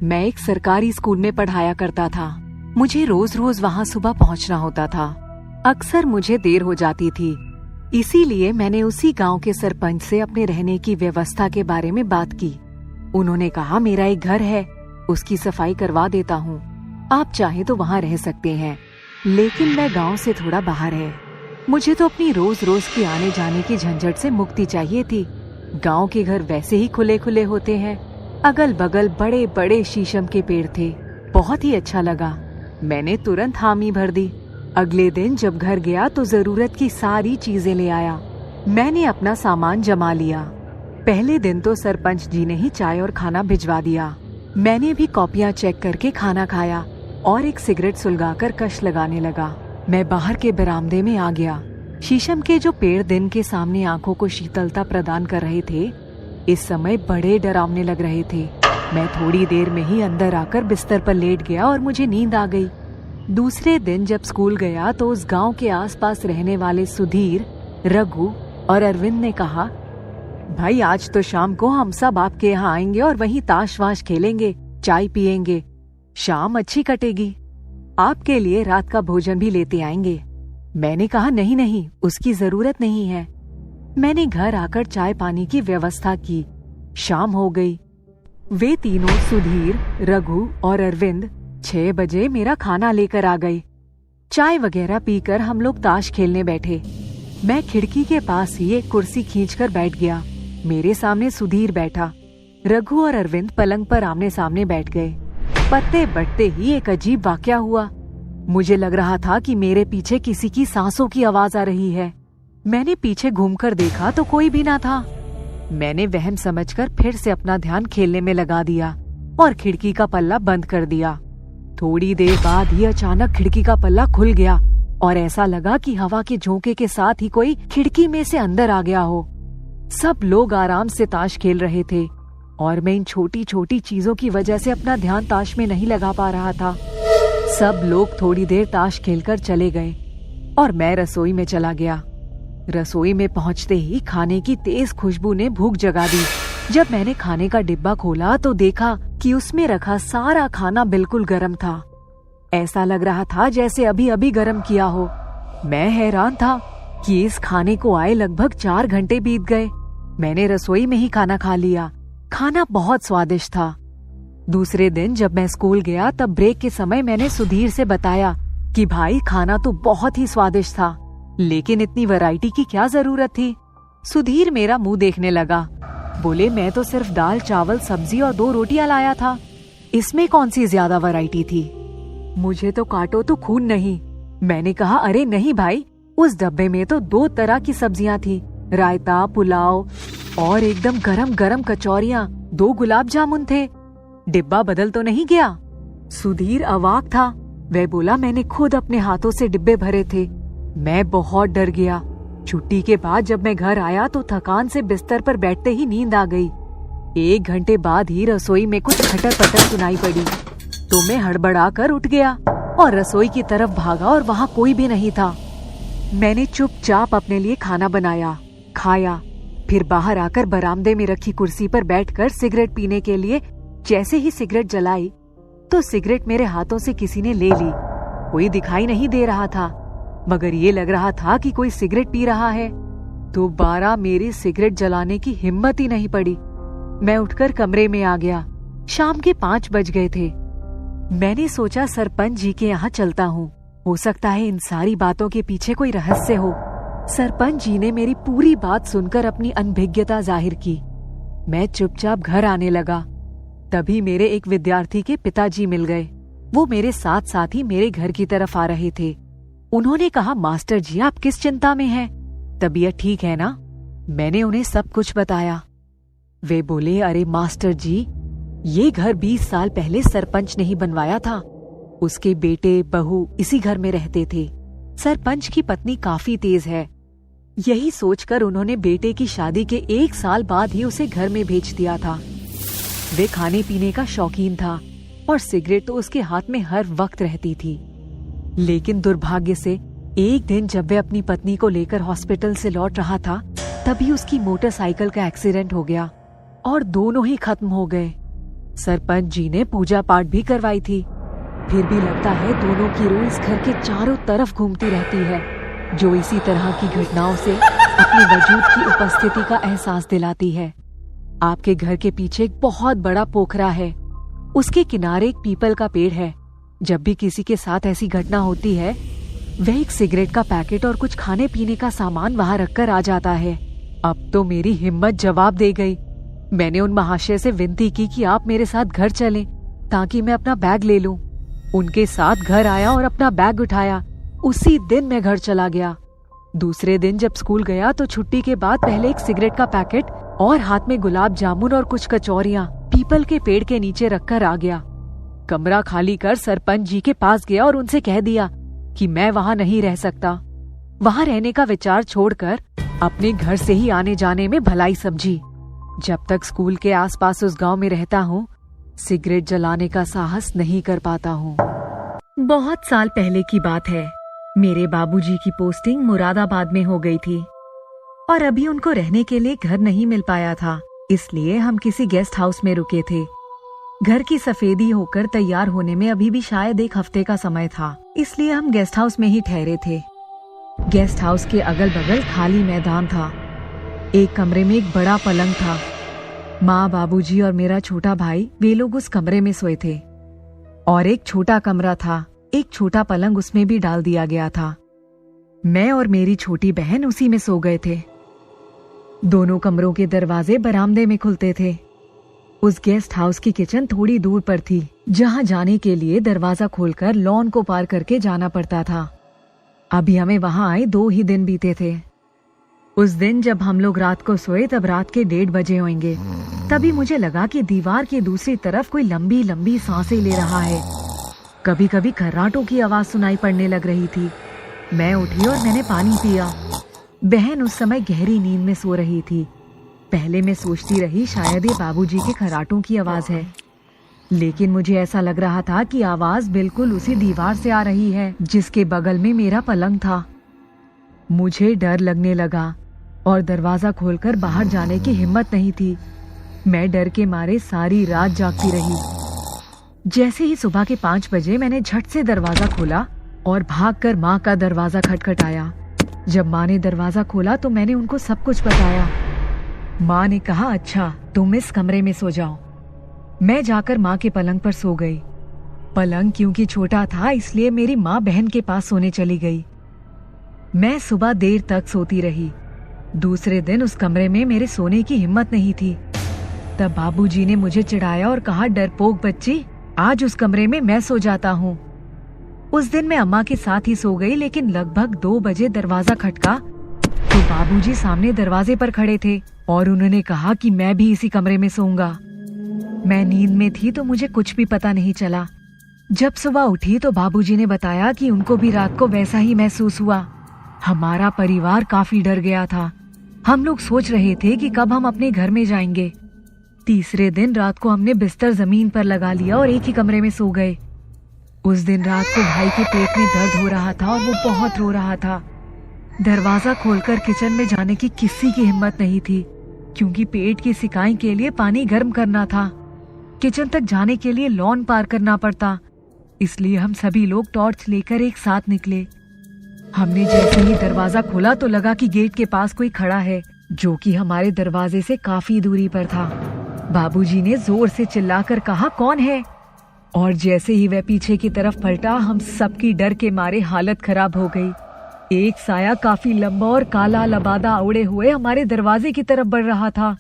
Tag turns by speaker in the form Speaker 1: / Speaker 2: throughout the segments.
Speaker 1: मैं एक सरकारी स्कूल में पढ़ाया करता था। मुझे रोज रोज वहाँ सुबह पहुँचना होता था। अक्सर मुझे देर हो जाती थी। इसीलिए मैंने उसी गांव के सरपंच से अपने रहने की व्यवस्था के बारे में बात की। उन्होंने कहा मेरा एक घर है, उसकी सफाई करवा देता हूँ, आप चाहे तो वहाँ रह सकते हैं, लेकिन मैं गांव से थोड़ा बाहर है। मुझे तो अपनी रोज रोज की आने जाने की झंझट से मुक्ति चाहिए थी। गांव के घर वैसे ही खुले खुले होते हैं, अगल बगल बड़े बड़े शीशम के पेड़ थे। बहुत ही अच्छा लगा। मैंने तुरंत हामी भर दी। अगले दिन जब घर गया तो जरूरत की सारी चीजें ले आया। मैंने अपना सामान जमा लिया। पहले दिन तो सरपंच जी ने ही चाय और खाना भिजवा दिया। मैंने भी कॉपियां चेक करके खाना खाया और एक सिगरेट सुलगाकर कश लगाने लगा। मैं बाहर के बरामदे में आ गया। शीशम के जो पेड़ दिन के सामने आंखों को शीतलता प्रदान कर रहे थे, इस समय बड़े डरावने लग रहे थे। मैं थोड़ी देर में ही अंदर आकर बिस्तर पर लेट गया और मुझे नींद आ गई। दूसरे दिन जब स्कूल गया तो उस गांव के आसपास रहने वाले सुधीर, रघु और अरविंद ने कहा, भाई आज तो शाम को हम सब आपके यहाँ आएंगे और वहीं ताश वाश खेलेंगे, चाय पियेंगे, शाम अच्छी कटेगी, आपके लिए रात का भोजन भी लेते आएंगे। मैंने कहा नहीं नहीं, उसकी जरूरत नहीं है। मैंने घर आकर चाय पानी की व्यवस्था की। शाम हो गई। वे तीनों सुधीर, रघु और अरविंद 6 बजे मेरा खाना लेकर आ गए। चाय वगैरह पीकर हम लोग ताश खेलने बैठे। मैं खिड़की के पास ही एक कुर्सी खींचकर बैठ गया। मेरे सामने सुधीर बैठा। रघु और अरविंद पलंग पर आमने सामने बैठ गए। पत्ते बटते ही एक अजीब वाकया हुआ। मुझे लग रहा था कि मेरे पीछे किसी की सांसों की आवाज आ रही है। मैंने पीछे घूमकर देखा तो कोई भी ना था। मैंने वहम समझकर फिर से अपना ध्यान खेलने में लगा दिया और खिड़की का पल्ला बंद कर दिया। थोड़ी देर बाद ही अचानक खिड़की का पल्ला खुल गया और ऐसा लगा कि हवा के झोंके के साथ ही कोई खिड़की में से अंदर आ गया हो। सब लोग आराम से ताश खेल रहे थे और मैं इन छोटी छोटी चीजों की वजह से अपना ध्यान ताश में नहीं लगा पा रहा था। सब लोग थोड़ी देर ताश खेलकर चले गए और मैं रसोई में चला गया। रसोई में पहुंचते ही खाने की तेज खुशबू ने भूख जगा दी। जब मैंने खाने का डिब्बा खोला तो देखा कि उसमें रखा सारा खाना बिल्कुल गर्म था। ऐसा लग रहा था जैसे अभी अभी गर्म किया हो। मैं हैरान था कि इस खाने को आए लगभग 4 घंटे बीत गए। मैंने रसोई में ही खाना खा लिया। खाना बहुत स्वादिष्ट था। दूसरे दिन जब मैं स्कूल गया तब ब्रेक के समय मैंने सुधीर से बताया कि भाई खाना तो बहुत ही स्वादिष्ट था, लेकिन इतनी वैरायटी की क्या जरूरत थी। सुधीर मेरा मुंह देखने लगा। बोले मैं तो सिर्फ दाल चावल सब्जी और 2 रोटियां लाया था, इसमें कौन सी ज्यादा वैरायटी थी। मुझे तो काटो तो खून नहीं। मैंने कहा अरे नहीं भाई, उस डब्बे में तो 2 तरह की सब्जियां थी, रायता, पुलाव और एकदम गरम गरम कचौरियां, 2 गुलाब जामुन थे। डिब्बा बदल तो नहीं गया। सुधीर अवाक था। वह बोला मैंने खुद अपने हाथों से डिब्बे भरे थे। मैं बहुत डर गया। छुट्टी के बाद जब मैं घर आया तो थकान से बिस्तर पर बैठते ही नींद आ गई। 1 घंटे बाद ही रसोई में कुछ खटर पटर सुनाई पड़ी तो मैं हड़बड़ा कर उठ गया और रसोई की तरफ भागा और वहाँ कोई भी नहीं था। मैंने चुपचाप अपने लिए खाना बनाया, खाया, फिर बाहर आकर बरामदे में रखी कुर्सी पर बैठकर सिगरेट पीने के लिए जैसे ही सिगरेट जलाई तो सिगरेट मेरे हाथों से किसी ने ले ली। कोई दिखाई नहीं दे रहा था, मगर ये लग रहा था कि कोई सिगरेट पी रहा है। दोबारा मेरी सिगरेट जलाने की हिम्मत ही नहीं पड़ी। मैं उठकर कमरे में आ गया। शाम के 5 बज गए थे। मैंने सोचा सरपंच जी के यहाँ चलता हूँ, हो सकता है इन सारी बातों के पीछे कोई रहस्य हो। सरपंच जी ने मेरी पूरी बात सुनकर अपनी अनभिज्ञता जाहिर की। मैं चुपचाप घर आने लगा। तभी मेरे एक विद्यार्थी के पिताजी मिल गए। वो मेरे साथ साथ ही मेरे घर की तरफ आ रहे थे। उन्होंने कहा मास्टर जी आप किस चिंता में हैं? तबीयत ठीक है ना? मैंने उन्हें सब कुछ बताया। वे बोले अरे मास्टर जी, ये घर 20 साल पहले सरपंच ने ही बनवाया था। उसके बेटे बहू इसी घर में रहते थे। सरपंच की पत्नी काफी तेज है। यही सोचकर उन्होंने बेटे की शादी के 1 साल बाद ही उसे घर में भेज दिया था। वे खाने पीने का शौकीन था और सिगरेट तो उसके हाथ में हर वक्त रहती थी। लेकिन दुर्भाग्य से एक दिन जब वह अपनी पत्नी को लेकर हॉस्पिटल से लौट रहा था तभी उसकी मोटरसाइकिल का एक्सीडेंट हो गया और दोनों ही खत्म हो गए। सरपंच जी ने पूजा पाठ भी करवाई थी। फिर भी लगता है दोनों की रूह इस घर के चारों तरफ घूमती रहती है, जो इसी तरह की घटनाओं से अपने वजूद की उपस्थिति का एहसास दिलाती है। आपके घर के पीछे एक बहुत बड़ा पोखरा है। उसके किनारे एक पीपल का पेड़ है। जब भी किसी के साथ ऐसी घटना होती है, वह एक सिगरेट का पैकेट और कुछ खाने पीने का सामान वहां रखकर आ जाता है। अब तो मेरी हिम्मत जवाब दे गई। मैंने उन महाशय से विनती की कि आप मेरे साथ घर चलें ताकि मैं अपना बैग ले लूं। उनके साथ घर आया और अपना बैग उठाया। उसी दिन मैं घर चला गया। दूसरे दिन जब स्कूल गया तो छुट्टी के बाद पहले एक सिगरेट का पैकेट और हाथ में गुलाब जामुन और कुछ कचौरियां पीपल के पेड़ के नीचे रखकर आ गया। कमरा खाली कर सरपंच जी के पास गया और उनसे कह दिया कि मैं वहां नहीं रह सकता। वहां रहने का विचार छोड़कर अपने घर से ही आने जाने में भलाई समझी। जब तक स्कूल के आसपास उस गांव में रहता हूँ, सिगरेट जलाने का साहस नहीं कर पाता हूँ। बहुत साल पहले की बात है। मेरे बाबूजी की पोस्टिंग मुरादाबाद में हो गई थी और अभी उनको रहने के लिए घर नहीं मिल पाया था, इसलिए हम किसी गेस्ट हाउस में रुके थे। घर की सफेदी होकर तैयार होने में अभी भी शायद एक हफ्ते का समय था, इसलिए हम गेस्ट हाउस में ही ठहरे थे। गेस्ट हाउस के अगल बगल खाली मैदान था। एक कमरे में एक बड़ा पलंग था। माँ, बाबूजी और मेरा छोटा भाई, वे लोग उस कमरे में सोए थे। और एक छोटा कमरा था, एक छोटा पलंग उसमें भी डाल दिया गया था। मैं और मेरी छोटी बहन उसी में सो गए थे। दोनों कमरों के दरवाजे बरामदे में खुलते थे। उस गेस्ट हाउस की किचन थोड़ी दूर पर थी, जहां जाने के लिए दरवाजा खोलकर लॉन को पार करके जाना पड़ता था। अभी हमें वहां आए 2 ही दिन बीते थे। उस दिन जब हम लोग रात को सोए तब रात के 1:30 बजे होंगे। तभी मुझे लगा कि दीवार की दूसरी तरफ कोई लंबी लंबी सांसें ले रहा है। कभी कभी खर्राटों की आवाज सुनाई पड़ने लग रही थी। मैं उठी और मैंने पानी पिया। बहन उस समय गहरी नींद में सो रही थी। पहले मैं सोचती रही शायद ये बाबूजी के खर्राटों की आवाज है, लेकिन मुझे ऐसा लग रहा था कि आवाज बिल्कुल उसी दीवार से आ रही है जिसके बगल में मेरा पलंग था। मुझे डर लगने लगा और दरवाजा खोलकर बाहर जाने की हिम्मत नहीं थी। मैं डर के मारे सारी रात जागती रही। जैसे ही सुबह के 5 बजे मैंने झट से दरवाजा खोला और भागकर माँ का दरवाजा खटखटाया। जब माँ ने दरवाजा खोला तो मैंने उनको सब कुछ बताया। माँ ने कहा, अच्छा तुम इस कमरे में सो जाओ। मैं जाकर माँ के पलंग पर सो गई। पलंग क्योंकि छोटा था इसलिए मेरी माँ बहन के पास सोने चली गई। मैं सुबह देर तक सोती रही। दूसरे दिन उस कमरे में मेरे सोने की हिम्मत नहीं थी। तब बाबूजी ने मुझे चिढ़ाया और कहा, डरपोक बच्ची, आज उस कमरे में मैं सो जाता हूँ। उस दिन मैं अम्मा के साथ ही सो गई, लेकिन लगभग 2 बजे दरवाजा खटका तो बाबूजी सामने दरवाजे पर खड़े थे और उन्होंने कहा कि मैं भी इसी कमरे में सोऊंगा। मैं नींद में थी तो मुझे कुछ भी पता नहीं चला। जब सुबह उठी तो बाबूजी ने बताया कि उनको भी रात को वैसा ही महसूस हुआ। हमारा परिवार काफी डर गया था। हम लोग सोच रहे थे कि कब हम अपने घर में जाएंगे। तीसरे दिन रात को हमने बिस्तर जमीन पर लगा लिया और एक ही कमरे में सो गए। उस दिन रात को भाई के पेट में दर्द हो रहा था और वो बहुत रो रहा था। दरवाजा खोलकर किचन में जाने की किसी की हिम्मत नहीं थी, क्योंकि पेट की सिकाई के लिए पानी गर्म करना था। किचन तक जाने के लिए लॉन पार करना पड़ता, इसलिए हम सभी लोग टॉर्च लेकर एक साथ निकले। हमने जैसे ही दरवाजा खोला तो लगा कि गेट के पास कोई खड़ा है, जो कि हमारे दरवाजे से काफी दूरी पर था। बाबूजी ने जोर से चिल्लाकर कहा, कौन है? और जैसे ही वह पीछे की तरफ पलटा, हम सबकी डर के मारे हालत खराब हो गई। एक साया काफी लंबा और काला लबादा उड़े हुए हमारे दरवाजे की तरफ बढ़ रहा था।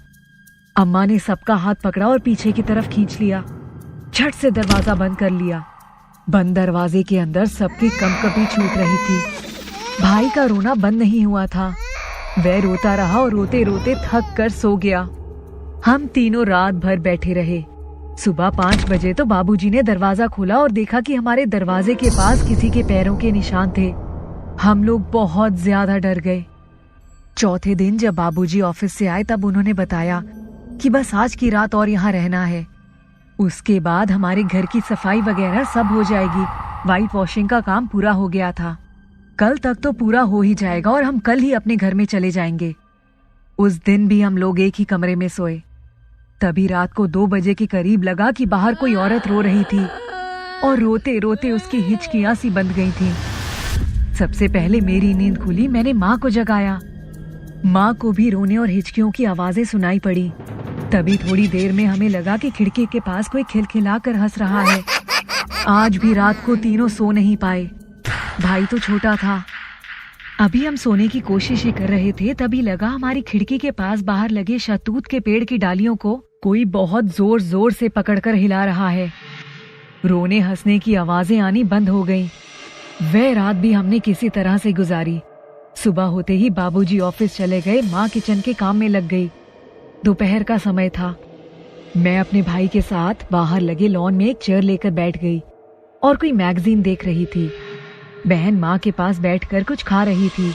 Speaker 1: अम्मा ने सबका हाथ पकड़ा और पीछे की तरफ खींच लिया। झट से दरवाजा बंद कर लिया। बंद दरवाजे के अंदर सबकी कंपकपी छूट रही थी। भाई का रोना बंद नहीं हुआ था। वह रोता रहा और रोते रोते थक कर सो गया। हम तीनों रात भर बैठे रहे। सुबह 5 बजे तो बाबूजी ने दरवाजा खोला और देखा कि हमारे दरवाजे के पास किसी के पैरों के निशान थे। हम लोग बहुत ज्यादा डर गए। चौथे दिन जब बाबूजी ऑफिस से आए तब उन्होंने बताया कि बस आज की रात और यहाँ रहना है। उसके बाद हमारे घर की सफाई वगैरह सब हो जाएगी। व्हाइट वॉशिंग का काम पूरा हो गया था। कल तक तो पूरा हो ही जाएगा और हम कल ही अपने घर में चले जाएंगे। उस दिन भी हम लोग एक ही कमरे में सोए। तभी रात को 2 बजे के करीब लगा कि बाहर कोई औरत रो रही थी और रोते रोते उसकी हिचकियां सी बंद गई थी। सबसे पहले मेरी नींद खुली, मैंने माँ को जगाया। माँ को भी रोने और हिचकियों की आवाजें सुनाई पड़ी। तभी थोड़ी देर में हमें लगा कि खिड़की के पास कोई खिलखिला कर हंस रहा है। आज भी रात को तीनों सो नहीं पाए। भाई तो छोटा था। अभी हम सोने की कोशिश ही कर रहे थे, तभी लगा हमारी खिड़की के पास बाहर लगे शहतूत के पेड़ की डालियों को कोई बहुत जोर जोर से पकड़कर हिला रहा है। रोने हंसने की आवाजें आनी बंद हो गईं। वह रात भी हमने किसी तरह से गुजारी। सुबह होते ही बाबूजी ऑफिस चले गए, माँ किचन के काम में लग गई। दोपहर का समय था। मैं अपने भाई के साथ बाहर लगे लॉन में एक चेयर लेकर बैठ गई और कोई मैगजीन देख रही थी। बहन माँ के पास बैठकर कुछ खा रही थी।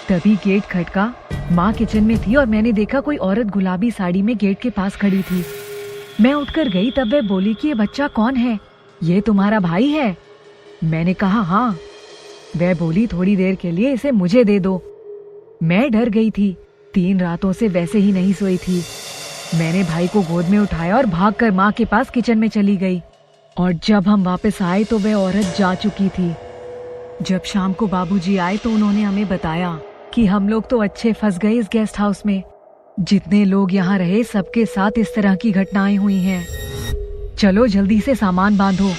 Speaker 1: तभी गेट खटका। माँ किचन में थी और मैंने देखा कोई औरत गुलाबी साड़ी में गेट के पास खड़ी थी। मैं उठकर गई, तब वह बोली कि ये बच्चा कौन है? ये तुम्हारा भाई है? मैंने कहा हाँ। वह बोली थोड़ी देर के लिए इसे मुझे दे दो। मैं डर गई थी। 3 रातों से वैसे ही नहीं सोई थी। मैंने भाई को गोद में उठाया और भागकर माँ के पास किचन में चली गई। और जब हम वापस आए तो वह औरत जा चुकी थी। जब शाम को बाबूजी आए तो उन्होंने हमें बताया कि हम लोग तो अच्छे फंस गए इस गेस्ट हाउस में। जितने लोग यहाँ रहे सबके साथ इस तरह की घटनाएं हुई हैं। चलो जल्दी से सामान बांधो,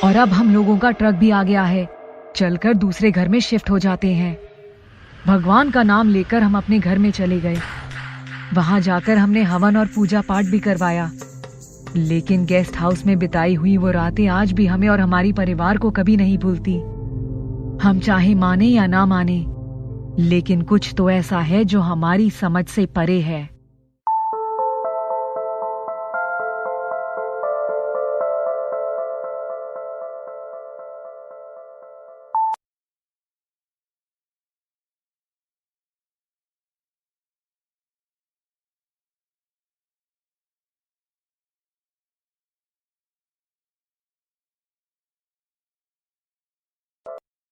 Speaker 1: और अब हम लोगों का ट्रक भी आ गया है। चलकर दूसरे घर में शिफ्ट हो जाते हैं। भगवान का नाम लेकर हम अपने घर में चले गए। वहां जाकर हमने हवन और पूजा पाठ भी करवाया। लेकिन गेस्ट हाउस में बिताई हुई वो रातें आज भी हमें और हमारी परिवार को कभी नहीं भूलती। हम चाहे माने या ना माने, लेकिन कुछ तो ऐसा है जो हमारी समझ से परे है।